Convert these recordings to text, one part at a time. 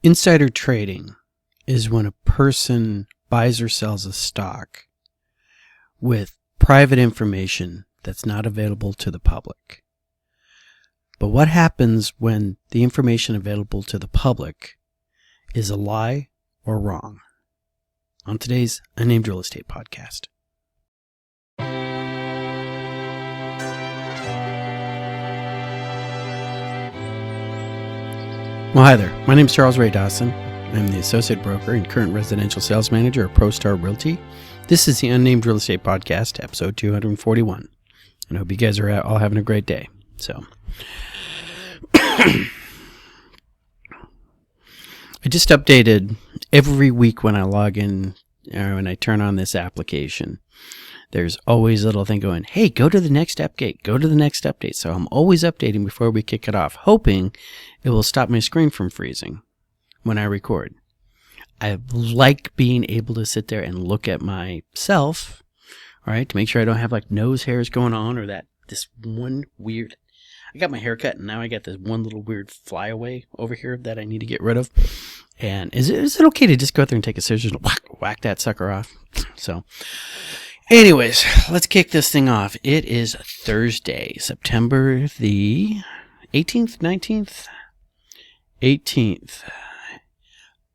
Insider trading is when a person buys or sells a stock with private information that's not available to the public. But what happens when the information available to the public is a lie or wrong? On today's Unnamed Real Estate Podcast. Well, hi there. My name is Charles Ray Dawson. I'm the Associate Broker and current Residential Sales Manager at ProStar Realty. This is the Unnamed Real Estate Podcast, episode 241. And I hope you guys are all having a great day. So, I just updated every week when I log in, or when I turn on this application. There's always a little thing going, hey, go to the next update, go to the next update. So I'm always updating before we kick it off, hoping it will stop my screen from freezing when I record. I like being able to sit there and look at myself, all right, to make sure I don't have like nose hairs going on or this one weird, I got my hair cut and now I got this one little weird flyaway over here that I need to get rid of. And is it okay to just go out there and take a scissors and whack that sucker off? So anyways, let's kick this thing off. It is Thursday, September the 18th, 19th, 18th.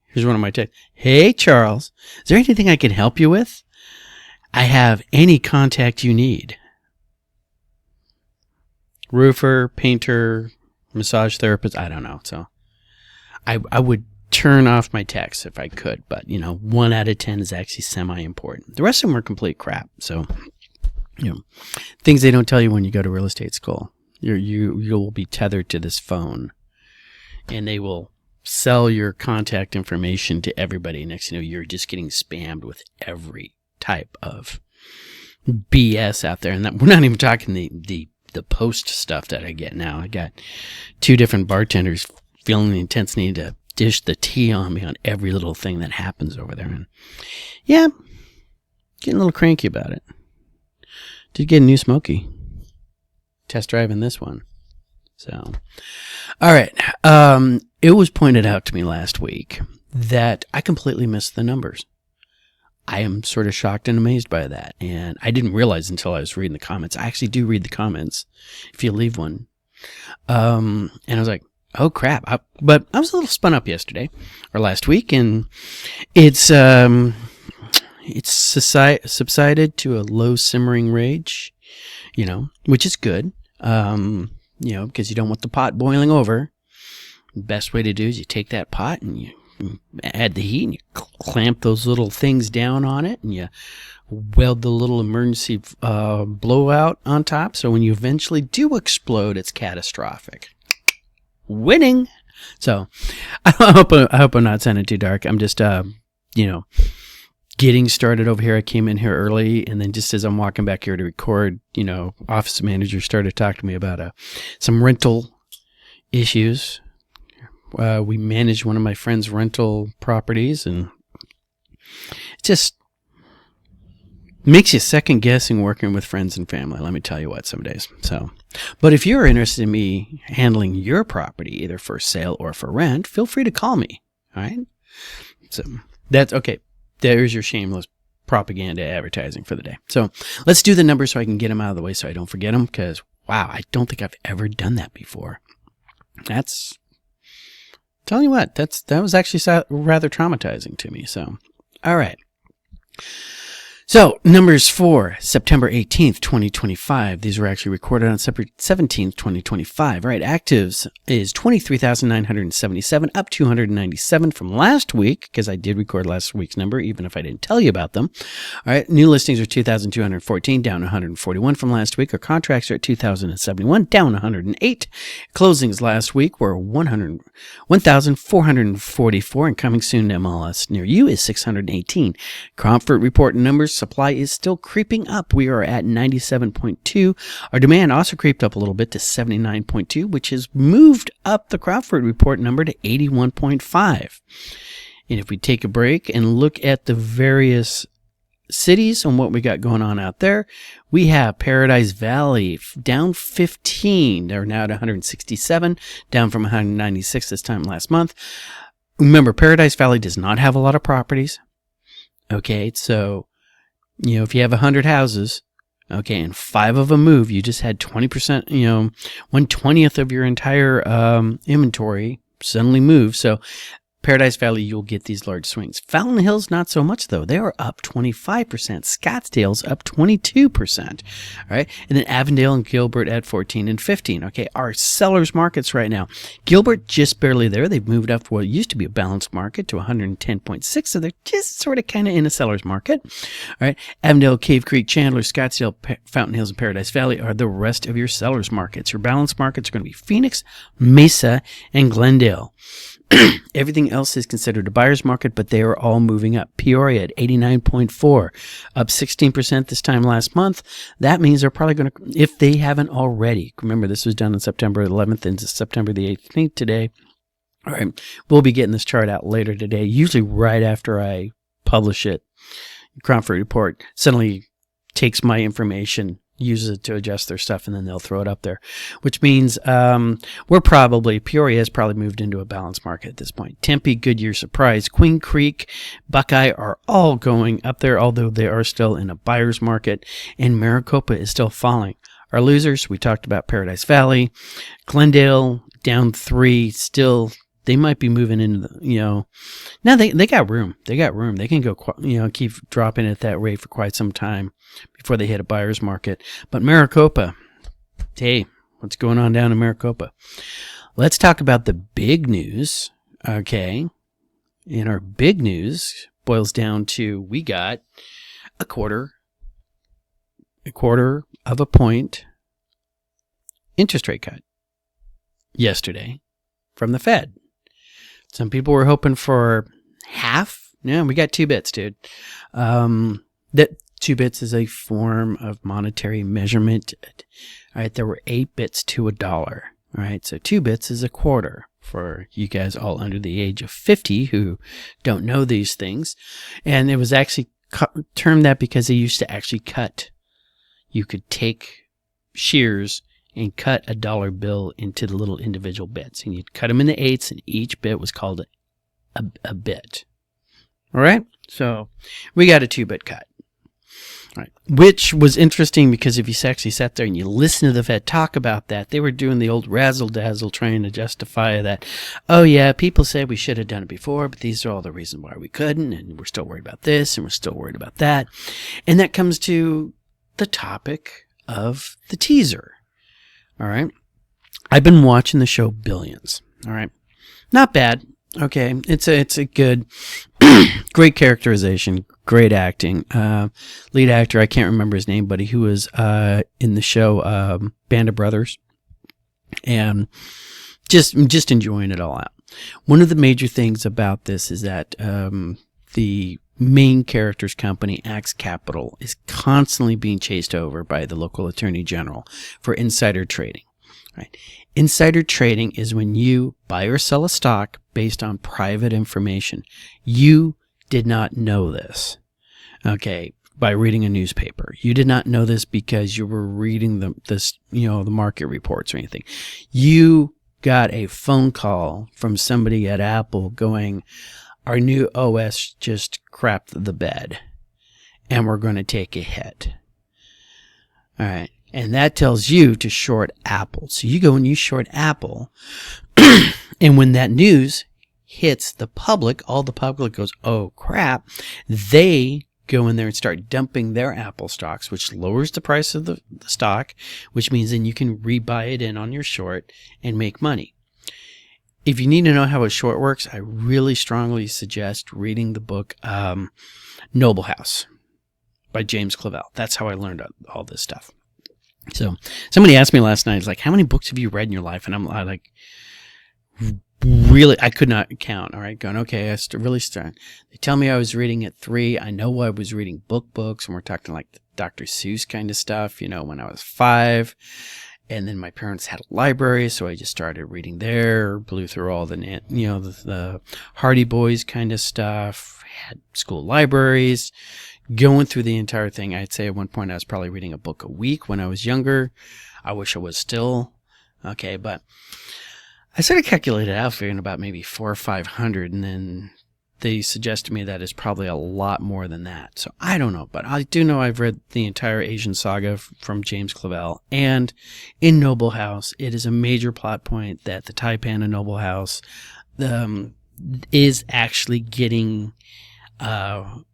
Here's one of my texts. Hey, Charles, is there anything I can help you with? I have any contact you need. Roofer, painter, massage therapist, I don't know. So I would turn off my texts if I could, but 1 out of 10 is actually semi-important. The rest of them are complete crap. So, things they don't tell you when you go to real estate school. You'll be tethered to this phone, and they will sell your contact information to everybody. Next thing you know, you're just getting spammed with every type of BS out there. And we're not even talking the post stuff that I get now. I got 2 different bartenders feeling the intense need to dish the tea on me on every little thing that happens over there. And yeah, getting a little cranky about it. Did get a new Smoky. Test driving this one. So, all right. It was pointed out to me last week that I completely missed the numbers. I am sort of shocked and amazed by that. And I didn't realize until I was reading the comments. I actually do read the comments if you leave one. And I was like, oh crap. But I was a little spun up yesterday or last week, and it's subsided to a low simmering rage, which is good. Because you don't want the pot boiling over. The best way to do is you take that pot and you add the heat and you clamp those little things down on it and you weld the little emergency blowout on top. So when you eventually do explode, it's catastrophic. Winning. So I hope I'm not sounding too dark. I'm just, getting started over here. I came in here early, and then just as I'm walking back here to record, office manager started talking to me about some rental issues. We manage one of my friend's rental properties, and it just makes you second guessing working with friends and family. Let me tell you what, some days. So, but if you're interested in me handling your property, either for sale or for rent, feel free to call me. All right. So that's okay. There's your shameless propaganda advertising for the day. So let's do the numbers so I can get them out of the way so I don't forget them, because, wow, I don't think I've ever done that before. Tell you what, that was actually rather traumatizing to me. So, all right. So, numbers for September 18th, 2025. These were actually recorded on September 17th, 2025. All right, actives is 23,977, up 297 from last week, because I did record last week's number, even if I didn't tell you about them. All right, new listings are 2,214, down 141 from last week. Our contracts are at 2,071, down 108. Closings last week were 1,444, and coming soon to MLS near you is 618. Comfort report numbers. Supply is still creeping up. We are at 97.2. Our demand also creeped up a little bit to 79.2, which has moved up the Crawford report number to 81.5. And if we take a break and look at the various cities and what we got going on out there, we have Paradise Valley down 15. They're now at 167, down from 196 this time last month. Remember, Paradise Valley does not have a lot of properties. Okay, so, if you have 100 houses, okay, and 5 of them move, you just had 20%, 1/20th of your entire inventory suddenly move. So Paradise Valley, you'll get these large swings. Fountain Hills, not so much, though. They are up 25%. Scottsdale's up 22%. All right. And then Avondale and Gilbert at 14 and 15. Okay. Our sellers markets right now. Gilbert just barely there. They've moved up what used to be a balanced market to 110.6. So they're just sort of kind of in a seller's market. All right. Avondale, Cave Creek, Chandler, Scottsdale, Fountain Hills, and Paradise Valley are the rest of your sellers markets. Your balanced markets are going to be Phoenix, Mesa, and Glendale. Everything else is considered a buyer's market, but they are all moving up. Peoria at 89.4, up 16% this time last month. That means they're probably going to, if they haven't already, remember this was done on September 11th and September the 18th today. All right, we'll be getting this chart out later today, usually right after I publish it. Cromford Report suddenly takes my information, uses it to adjust their stuff, and then they'll throw it up there, which means Peoria has probably moved into a balanced market at this point. Tempe, Goodyear, Surprise, Queen Creek, Buckeye are all going up there, although they are still in a buyer's market, and Maricopa is still falling. Our losers, we talked about Paradise Valley. Glendale, down 3, still, they might be moving into the, now they got room. They got room. They can go, keep dropping at that rate for quite some time before they hit a buyer's market. But Maricopa, hey, what's going on down in Maricopa? Let's talk about the big news, okay? And our big news boils down to we got a quarter of a point interest rate cut yesterday from the Fed. Some people were hoping for half. No, we got 2 bits, dude. That 2 bits is a form of monetary measurement. All right, there were 8 bits to $1. All right, so 2 bits is a quarter for you guys all under the age of 50 who don't know these things. And it was actually termed that because they used to actually cut. You could take shears and cut a dollar bill into the little individual bits. And you'd cut them into 8s, and each bit was called a bit. All right? So we got a 2-bit cut. All right. Which was interesting because if you actually sat there and you listen to the Fed talk about that, they were doing the old razzle-dazzle trying to justify that, oh yeah, people said we should have done it before, but these are all the reasons why we couldn't, and we're still worried about this, and we're still worried about that. And that comes to the topic of the teaser. All right. I've been watching the show Billions. All right. Not bad. Okay. It's a good, great characterization, great acting. Lead actor, I can't remember his name, but he was in the show Band of Brothers. And just enjoying it all out. One of the major things about this is that the main character's company, Axe Capital, is constantly being chased over by the local attorney general for insider trading. Right? Insider trading is when you buy or sell a stock based on private information. You did not know this, okay, by reading a newspaper. You did not know this because you were reading the market reports or anything. You got a phone call from somebody at Apple going, our new OS just crapped the bed, and we're going to take a hit. All right. And that tells you to short Apple. So you go and you short Apple, and when that news hits the public, all the public goes, oh, crap. They go in there and start dumping their Apple stocks, which lowers the price of the stock, which means then you can rebuy it in on your short and make money. If you need to know how a short works, I really strongly suggest reading the book Noble House by James Clavell. That's how I learned all this stuff. So somebody asked me last night, it's like, how many books have you read in your life? And I'm like, really, I could not count. All right, going, okay, I really start. They tell me I was reading at 3. I know I was reading books, and we're talking like the Dr. Seuss kind of stuff, when I was 5. And then my parents had a library, so I just started reading there, blew through all the Hardy Boys kind of stuff, had school libraries, going through the entire thing. I'd say at one point I was probably reading a book a week when I was younger. I wish I was still. Okay, but I sort of calculated out figuring about maybe 400 or 500, and then they suggest to me that it's probably a lot more than that. So I don't know, but I do know I've read the entire Asian saga from James Clavell, and in Noble House, it is a major plot point that the Taipan of Noble House is actually getting a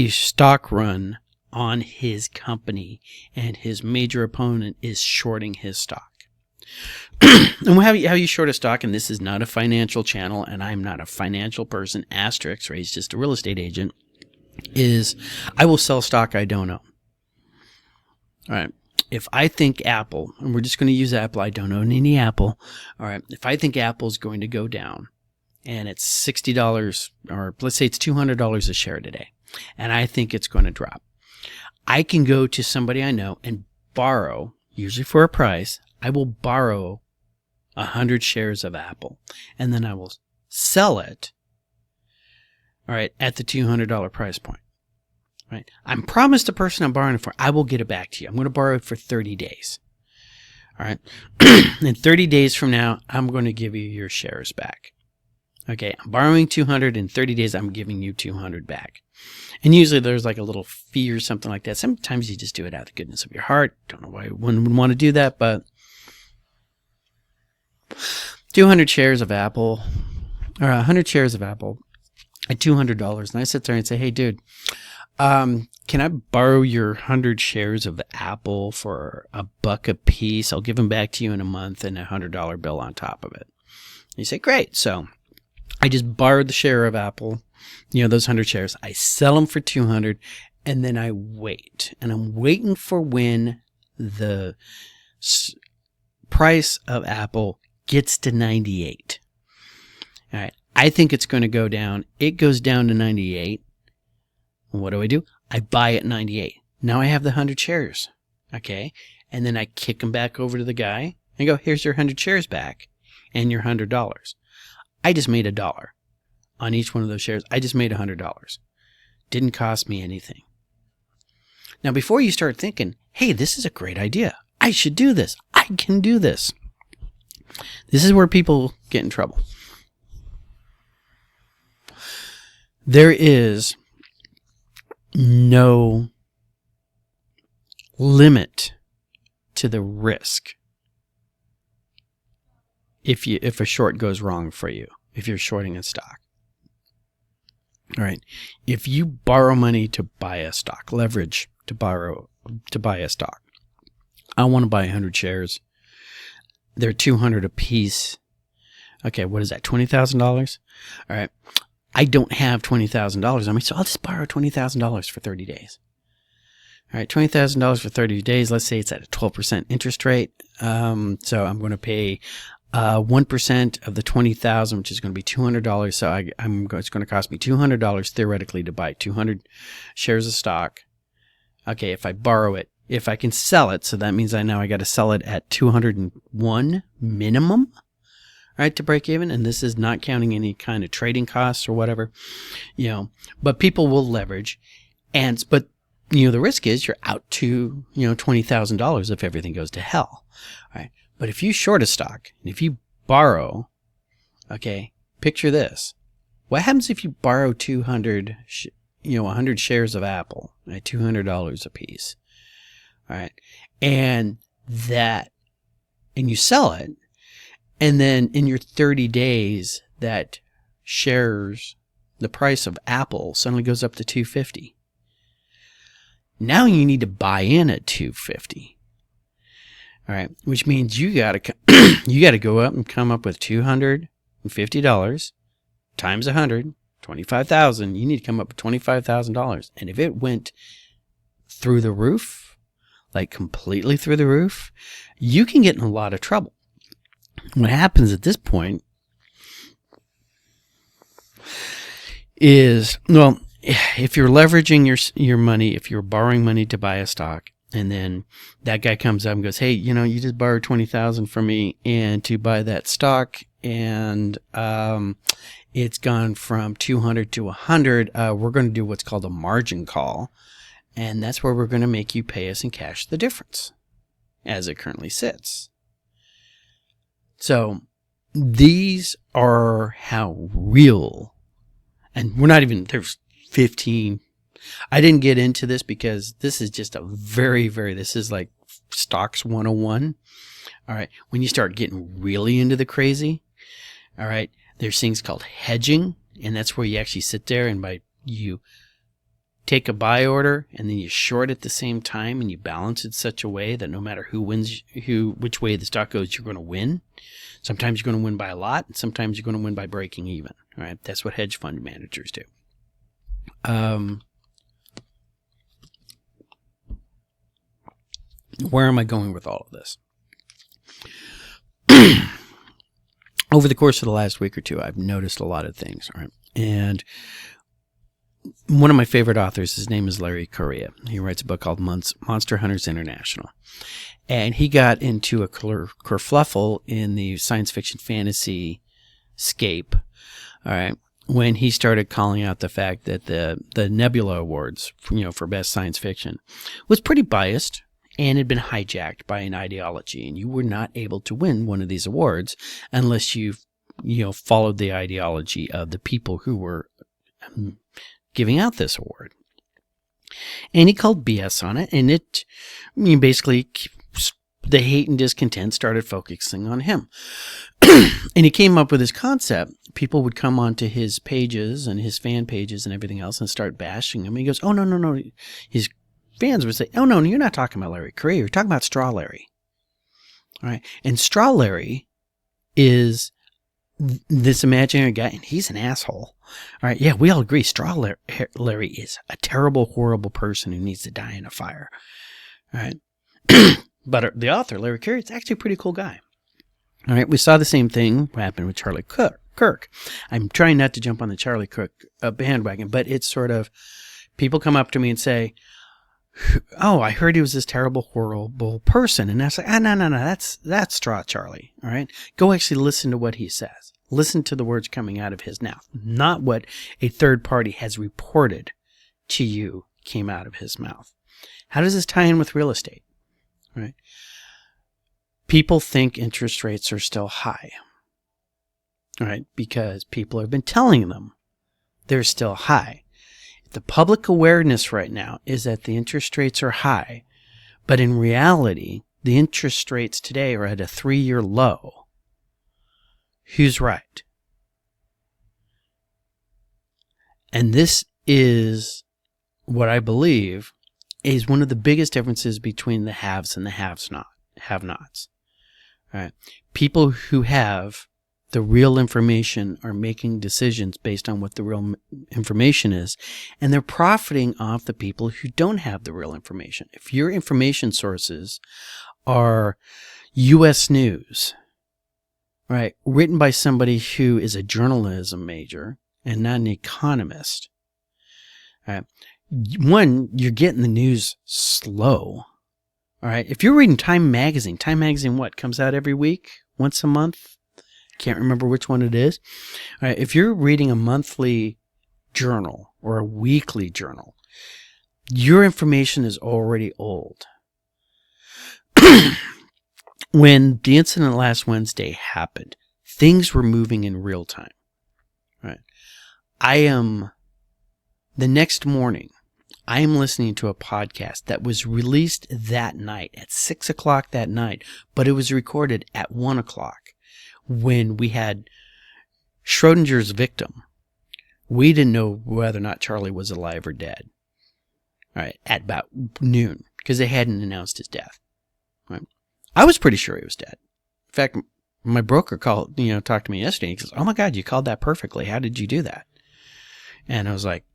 stock run on his company, and his major opponent is shorting his stock. And how you short a stock, and this is not a financial channel, and I'm not a financial person, asterisk, Ray's just a real estate agent, is I will sell stock I don't own. All right. If I think Apple, and we're just going to use Apple, I don't own any Apple. All right. If I think Apple's going to go down, and it's $60, or let's say it's $200 a share today, and I think it's going to drop, I can go to somebody I know and borrow, usually for a price, I will borrow 100 shares of Apple, and then I will sell it, all right, at the $200 price point. Right? I'm promised the person I'm borrowing it for, I will get it back to you. I'm going to borrow it for 30 days. All right. In 30 days from now, I'm going to give you your shares back. Okay. I'm borrowing 200. In 30 days, I'm giving you 200 back. And usually there's like a little fee or something like that. Sometimes you just do it out of the goodness of your heart. Don't know why one would want to do that, but 200 shares of Apple, or 100 shares of Apple at $200. And I sit there and say, hey, dude, can I borrow your 100 shares of Apple for $1 a piece? I'll give them back to you in a month, and a $100 bill on top of it. And you say, great. So I just borrowed the share of Apple, those 100 shares. I sell them for 200, and then I wait. And I'm waiting for when the price of Apple gets to 98. All right. I think it's going to go down. It goes down to 98. What do? I buy at 98. Now I have the 100 shares. Okay. And then I kick them back over to the guy and go, here's your 100 shares back and your $100. I just made $1 on each one of those shares. I just made $100. Didn't cost me anything. Now, before you start thinking, hey, this is a great idea, I should do this, I can do this, this is where people get in trouble. There is no limit to the risk if a short goes wrong for you, if you're shorting a stock. All right. If you borrow money to buy a stock, leverage to buy a stock. I want to buy 100 shares. They're 200 a piece. Okay, what is that? $20,000? All right. I don't have $20,000 on me, so I'll just borrow $20,000 for 30 days. All right, $20,000 for 30 days. Let's say it's at a 12% interest rate. So I'm going to pay 1% of the $20,000, which is going to be $200. So it's going to cost me $200 theoretically to buy 200 shares of stock. Okay, if I borrow it, if I can sell it, so that means I got to sell it at 201 minimum. Right, to break even, and this is not counting any kind of trading costs or whatever, but people will leverage, but the risk is you're out to $20,000 if everything goes to hell. All right, but if you short a stock and if you borrow, okay, picture this: what happens if you borrow 100 shares of Apple at $200 a piece? All right, and you sell it. And then in your 30 days, that shares, the price of Apple suddenly goes up to $250. Now you need to buy in at $250. All right, which means you got to go up and come up with $250 times 100, $25,000. You need to come up with $25,000. And if it went through the roof, like completely through the roof, you can get in a lot of trouble. What happens at this point is, if you're leveraging your money, if you're borrowing money to buy a stock, and then that guy comes up and goes, hey, you just borrowed $20,000 from me and to buy that stock, and it's gone from 200 to 100. We're going to do what's called a margin call, and that's where we're going to make you pay us in cash the difference as it currently sits. So these are how real, and we're not even, there's 15. I didn't get into this because this is just a this is like stocks 101. All right. When you start getting really into the crazy, all right, there's things called hedging, and that's where you actually sit there and you take a buy order and then you short at the same time, and you balance it such a way that no matter who wins, which way the stock goes, you're going to win. Sometimes you're going to win by a lot, and sometimes you're going to win by breaking even. All right, that's what hedge fund managers do. Where am I going with all of this? Over the course of the last week or two, I've noticed a lot of things. All right, and one of my favorite authors, his name is Larry Correia. He writes a book called Monster Hunters International. And he got into a kerfluffle in the science fiction fantasy scape, all right, when he started calling out the fact that the Nebula Awards, for best science fiction, was pretty biased and had been hijacked by an ideology. And you were not able to win one of these awards unless you followed the ideology of the people who were giving out this award. And he called BS on it, and basically the hate and discontent started focusing on him. And he came up with this concept. People would come onto his pages and his fan pages and everything else and start bashing him. He goes, oh, no. His fans would say, oh, no, you're not talking about Larry Correia. You're talking about Straw Larry. All right. And Straw Larry is this imaginary guy, and he's an asshole. All right, yeah, we all agree. Straw Larry is a terrible, horrible person who needs to die in a fire. All right, but the author, Larry Correia, is actually a pretty cool guy. All right, we saw the same thing happen with Charlie Kirk. I'm trying not to jump on the Charlie Kirk bandwagon, but it's sort of people come up to me and say, "Oh, I heard he was this terrible, horrible person," and I say, "No, that's Straw Charlie." All right, go actually listen to what he says. Listen to the words coming out of his mouth, not what a third party has reported to you came out of his mouth. How does this tie in with real estate? Right? People think interest rates are still high, right? Because people have been telling them they're still high. The public awareness right now is that the interest rates are high, but in reality, the interest rates today are at a 3-year low. Who's right? And this is what I believe is one of the biggest differences between the haves and the have-nots. All right. People who have the real information are making decisions based on what the real information is, and they're profiting off the people who don't have the real information. If your information sources are U.S. News, right, written by somebody who is a journalism major and not an economist, right, one, you're getting the news slow. All right, if you're reading Time Magazine what comes out every week, once a month? Can't remember which one it is. All right, if you're reading a monthly journal or a weekly journal, your information is already old. When the incident last Wednesday happened, things were moving in real time. Right? The next morning, I am listening to a podcast that was released that night at 6 o'clock that night, but it was recorded at 1 o'clock when we had Schrodinger's victim. We didn't know whether or not Charlie was alive or dead. All right, at about noon, because they hadn't announced his death. Right? I was pretty sure he was dead. In fact, my broker talked to me yesterday. He goes, "Oh my God, you called that perfectly. How did you do that?" And I was like,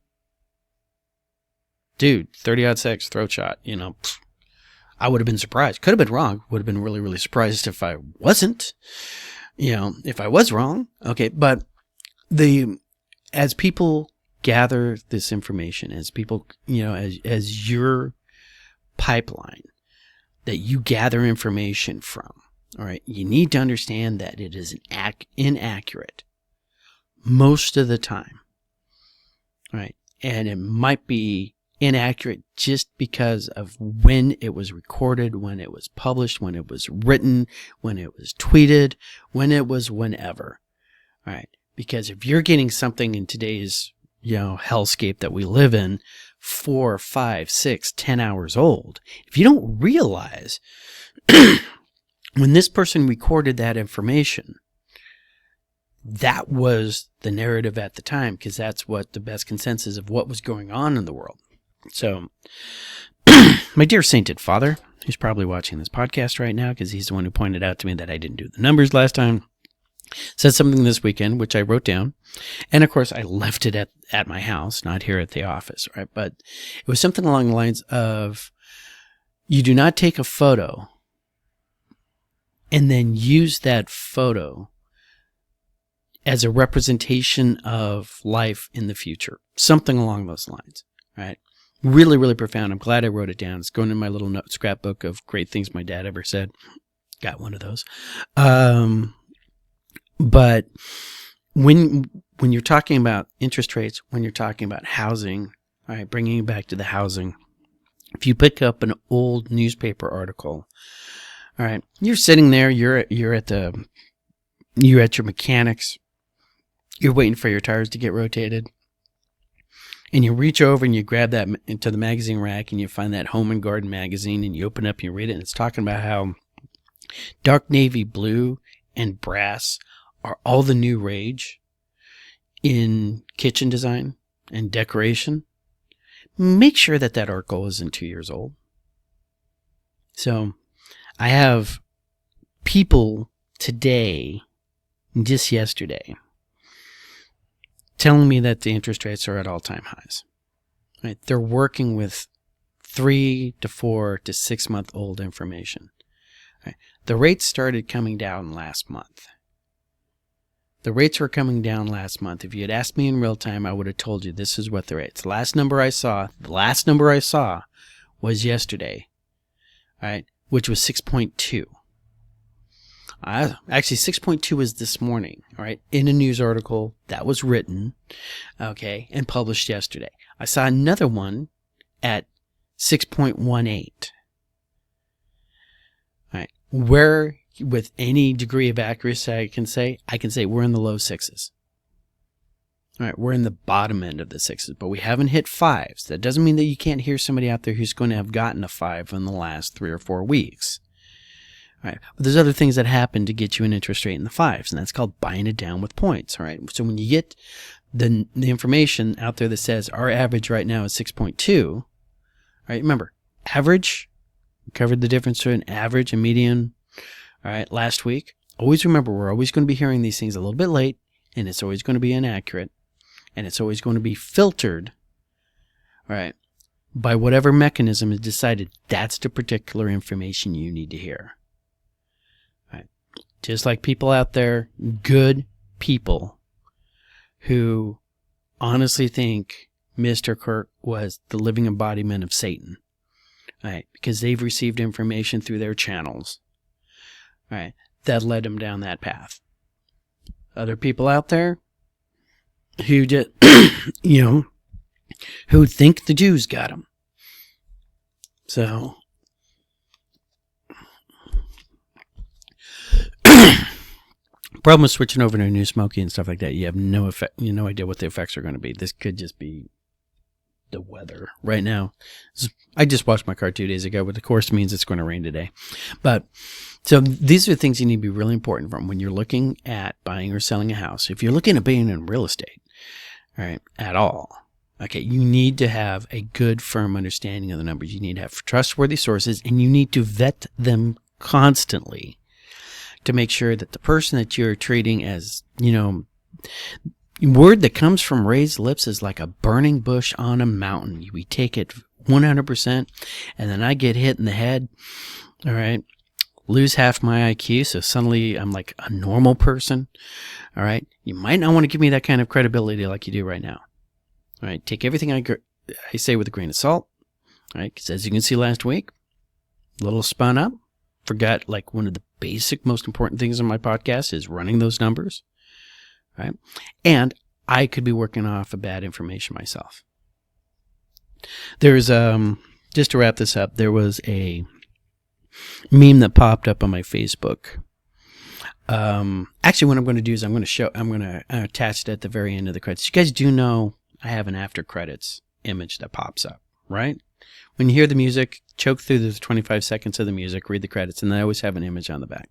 "Dude, 30-06 throat shot. I would have been surprised. Could have been wrong. Would have been really, really surprised if I wasn't. If I was wrong. Okay, but as people gather this information, as people, as your pipeline that you gather information from, all right, you need to understand that it is inaccurate most of the time, right? And it might be inaccurate just because of when it was recorded, when it was published, when it was written, when it was tweeted, when it was whenever. All right. Because if you're getting something in today's, hellscape that we live in, 4, 5, 6, 10 hours old, if you don't realize when this person recorded that information, that was the narrative at the time, because that's what the best consensus of what was going on in the world. So, my dear sainted father, who's probably watching this podcast right now because he's the one who pointed out to me that I didn't do the numbers last time, said something this weekend, which I wrote down. And of course, I left it at my house, not here at the office, right? But it was something along the lines of, you do not take a photo and then use that photo as a representation of life in the future. Something along those lines, right? Really, really profound. I'm glad I wrote it down. It's going in my little scrapbook of great things my dad ever said. Got one of those. But when you're talking about interest rates, when you're talking about housing, all right, bringing it back to the housing, if you pick up an old newspaper article, all right, you're sitting there, you're at your mechanics, you're waiting for your tires to get rotated, and you reach over and you grab that into the magazine rack and you find that Home and Garden magazine and you open up and you read it, and it's talking about how dark navy blue and brass are all the new rage in kitchen design and decoration. Make sure that article isn't 2 years old. So I have people today, just yesterday, telling me that the interest rates are at all-time highs. Right? They're working with 3 to 4 to 6 month old information. Right? The rates started coming down last month. The rates were coming down last month. If you had asked me in real time, I would have told you this is what the rates. The last number I saw was yesterday, right? Which was 6.2. Actually, 6.2 was this morning, all right, in a news article that was written, okay, and published yesterday. I saw another one at 6.18. All right, where with any degree of accuracy I can say we're in the low sixes. All right, we're in the bottom end of the sixes, but we haven't hit fives. That doesn't mean that you can't hear somebody out there who's going to have gotten a 5 in the last 3 or 4 weeks. All right, but there's other things that happen to get you an interest rate in the 5s, and that's called buying it down with points. All right, so when you get the information out there that says our average right now is 6.2, all right, remember, average, we covered the difference between average and median, all right, last week. Always remember, we're always going to be hearing these things a little bit late, and it's always going to be inaccurate, and it's always going to be filtered, all right, by whatever mechanism is decided that's the particular information you need to hear. All right. Just like people out there, good people who honestly think Mr. Kirk was the living embodiment of Satan, all right, because they've received information through their channels, all right, that led them down that path. Other people out there who just, who think the Jews got them. So, problem with switching over to new smoky and stuff like that, you have no idea what the effects are going to be. This could just be the weather right now. I just washed my car 2 days ago, but of course means it's going to rain today. But so these are things you need to be really important from when you're looking at buying or selling a house. If you're looking at being in real estate, all right, at all, okay, you need to have a good, firm understanding of the numbers. You need to have trustworthy sources, and you need to vet them constantly to make sure that the person that you're treating as, word that comes from Ray's lips is like a burning bush on a mountain. We take it 100%, and then I get hit in the head, all right, lose half my IQ, so suddenly I'm like a normal person, all right? You might not want to give me that kind of credibility like you do right now, all right? Take everything I say with a grain of salt, all right? Because as you can see last week, a little spun up, forgot like one of the basic, most important things on my podcast is running those numbers, right? And I could be working off of bad information myself. There's just to wrap this up, there was a meme that popped up on my Facebook. Actually, what I'm going to do is I'm going to attach it at the very end of the credits. You guys do know I have an after credits image that pops up, right? When you hear the music, choke through the 25 seconds of the music, read the credits, and I always have an image on the back.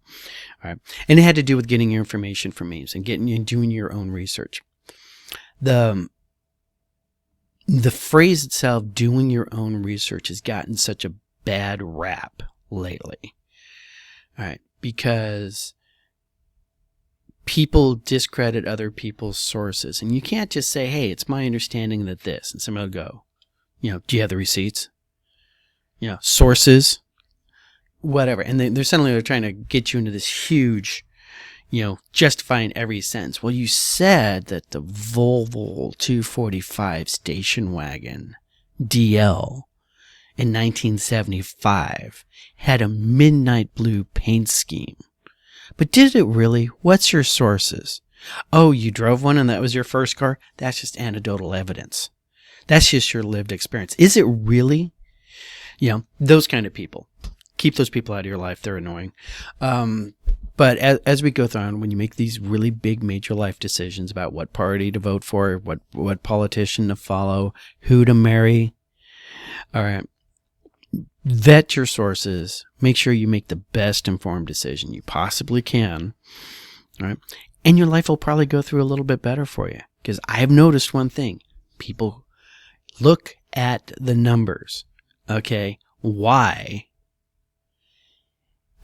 All right, and it had to do with getting your information from memes and doing your own research. The phrase itself, doing your own research, has gotten such a bad rap lately. All right, because people discredit other people's sources, and you can't just say, "Hey, it's my understanding that this," and somebody will go, "Do you have the receipts? Sources, whatever." And they're suddenly trying to get you into this huge, justifying every sentence. Well, you said that the Volvo 245 station wagon DL in 1975 had a midnight blue paint scheme. But did it really? What's your sources? Oh, you drove one and that was your first car? That's just anecdotal evidence. That's just your lived experience. Is it really? Those kind of people. Keep those people out of your life. They're annoying. But as we go through, when you make these really big major life decisions about what party to vote for, what politician to follow, who to marry, all right, vet your sources. Make sure you make the best informed decision you possibly can, all right? And your life will probably go through a little bit better for you. Because I've noticed one thing. People look at the numbers, okay? Why?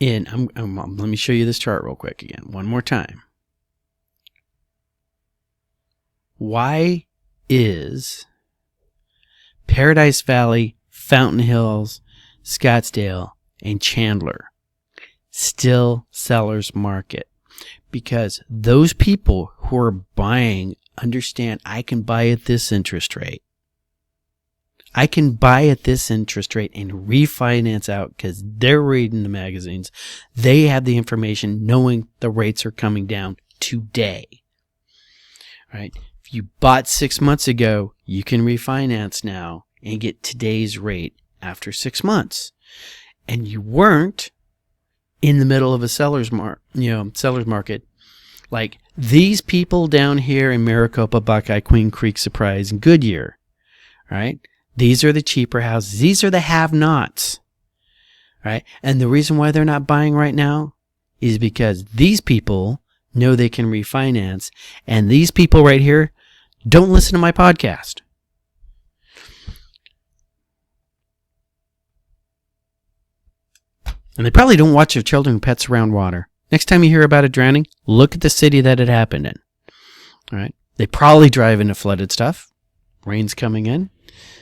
Let me show you this chart real quick again, one more time. Why is Paradise Valley, Fountain Hills, Scottsdale, and Chandler still seller's market? Because those people who are buying understand I can buy at this interest rate. I can buy at this interest rate and refinance out because they're reading the magazines. They have the information knowing the rates are coming down today. Right? If you bought 6 months ago, you can refinance now and get today's rate after 6 months. And you weren't in the middle of a seller's market. Like these people down here in Maricopa, Buckeye, Queen Creek, Surprise, and Goodyear. Right? These are the cheaper houses. These are the have-nots, right? And the reason why they're not buying right now is because these people know they can refinance, and these people right here don't listen to my podcast. And they probably don't watch their children and pets around water. Next time you hear about a drowning, look at the city that it happened in, all right? They probably drive into flooded stuff. Rain's coming in.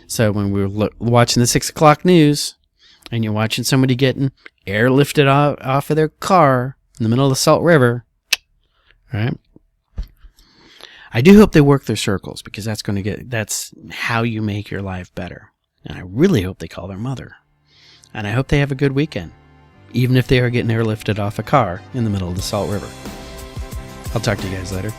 So when we were watching the 6 o'clock news and you're watching somebody getting airlifted off of their car in the middle of the Salt River, right? I do hope they work their circles because that's how you make your life better. And I really hope they call their mother. And I hope they have a good weekend, even if they are getting airlifted off a car in the middle of the Salt River. I'll talk to you guys later.